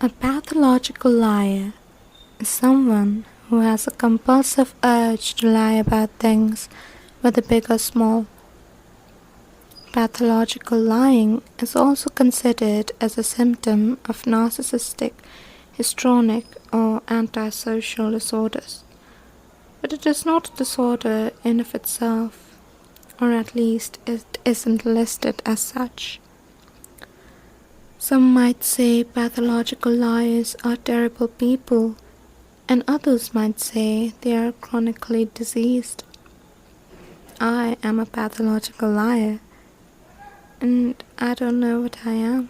A pathological liar is someone who has a compulsive urge to lie about things, whether big or small. Pathological lying is also considered as a symptom of narcissistic, histrionic, or antisocial disorders. But it is not a disorder in of itself, or at least it isn't listed as such. Some might say pathological liars are terrible people, and others might say they are chronically diseased. I am a pathological liar, and I don't know what I am.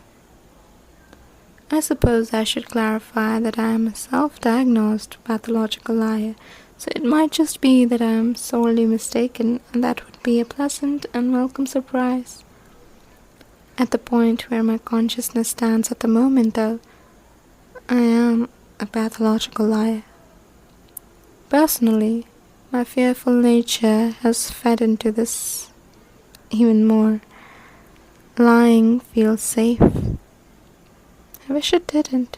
I suppose I should clarify that I am a self-diagnosed pathological liar, so it might just be that I am sorely mistaken, and that would be a pleasant and welcome surprise. At the point where my consciousness stands at the moment, though, I am a pathological liar. Personally, my fearful nature has fed into this even more. Lying feels safe. I wish it didn't,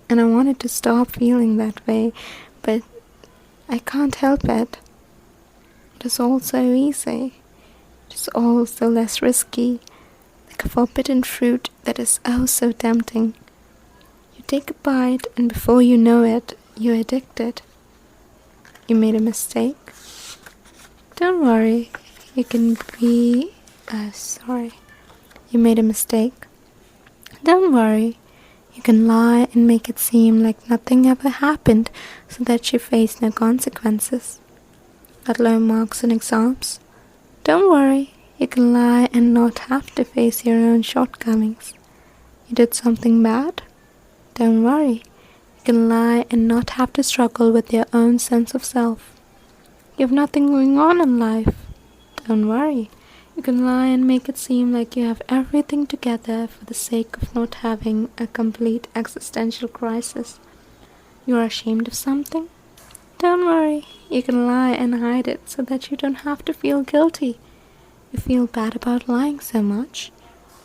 and I wanted to stop feeling that way, but I can't help it. It is all so easy. It is all so less risky. Like a forbidden fruit that is oh so tempting. You take a bite and before you know it, you're addicted. You made a mistake? Don't worry, you can be... sorry. You made a mistake? Don't worry, you can lie and make it seem like nothing ever happened so that you face no consequences. Got low marks in exams? Don't worry. You can lie and not have to face your own shortcomings. You did something bad? Don't worry. You can lie and not have to struggle with your own sense of self. You have nothing going on in life? Don't worry. You can lie and make it seem like you have everything together for the sake of not having a complete existential crisis. You are ashamed of something? Don't worry. You can lie and hide it so that you don't have to feel guilty. You feel bad about lying so much?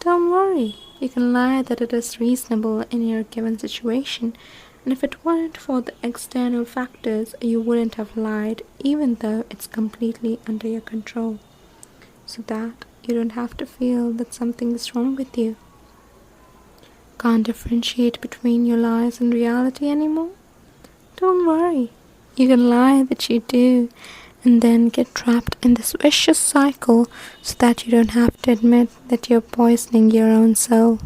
Don't worry, you can lie that it is reasonable in your given situation, and if it weren't for the external factors, you wouldn't have lied, even though it's completely under your control, so that you don't have to feel that something is wrong with you. Can't differentiate between your lies and reality anymore? Don't worry, you can lie that you do, and then get trapped in this vicious cycle so that you don't have to admit that you're poisoning your own soul.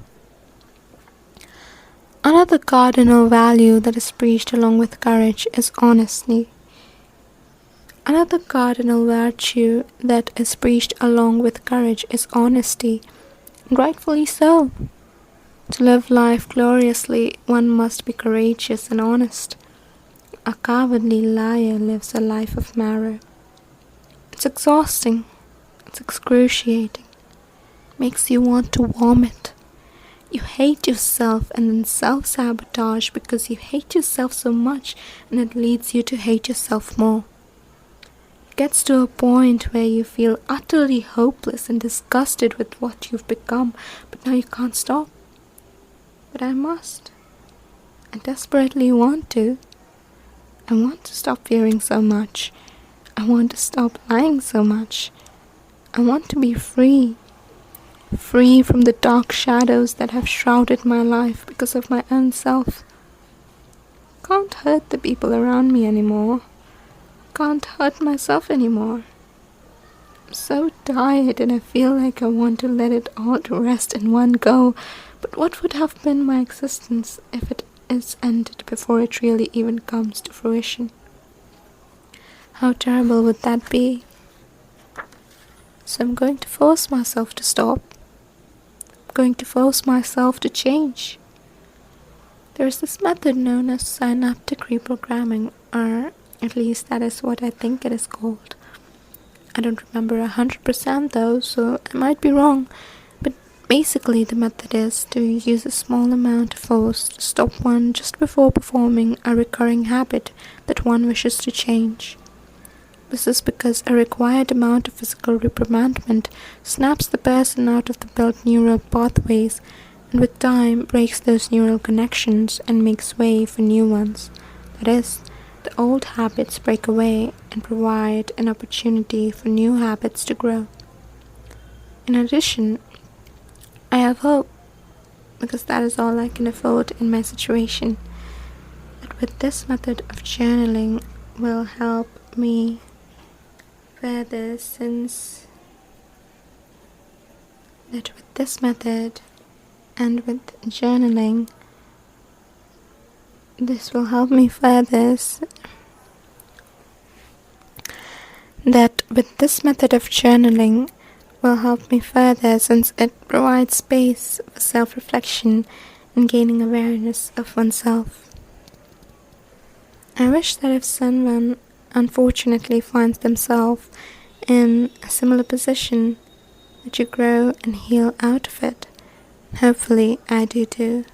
Another cardinal value that is preached along with courage is honesty. Another cardinal virtue that is preached along with courage is honesty, and rightfully so. To live life gloriously, one must be courageous and honest. A cowardly liar lives a life of marrow. It's exhausting, it's excruciating, makes you want to vomit. You hate yourself and then self-sabotage because you hate yourself so much, and it leads you to hate yourself more. It gets to a point where you feel utterly hopeless and disgusted with what you've become, but now you can't stop. But I must. I desperately want to. I want to stop fearing so much. I want to stop lying so much. I want to be free. Free from the dark shadows that have shrouded my life because of my own self. Can't hurt the people around me anymore. Can't hurt myself anymore. I'm so tired and I feel like I want to let it all to rest in one go. But what would have been my existence if it is ended before it really even comes to fruition? How terrible would that be? So I'm going to force myself to stop. I'm going to force myself to change. There is this method known as synaptic reprogramming, or at least that is what I think it is called. I don't remember 100% though, so I might be wrong. But basically the method is to use a small amount of force to stop one just before performing a recurring habit that one wishes to change. This is because a required amount of physical reprimandment snaps the person out of the built neural pathways and with time breaks those neural connections and makes way for new ones. That is, the old habits break away and provide an opportunity for new habits to grow. In addition, I have hope, because that is all I can afford in my situation, that with this method of journaling will help me further, since that with this method and with journaling, this will help me further, that with this method of journaling will help me further since it provides space for self-reflection and gaining awareness of oneself. I wish that if someone unfortunately finds themselves in a similar position, that you grow and heal out of it. Hopefully I do too.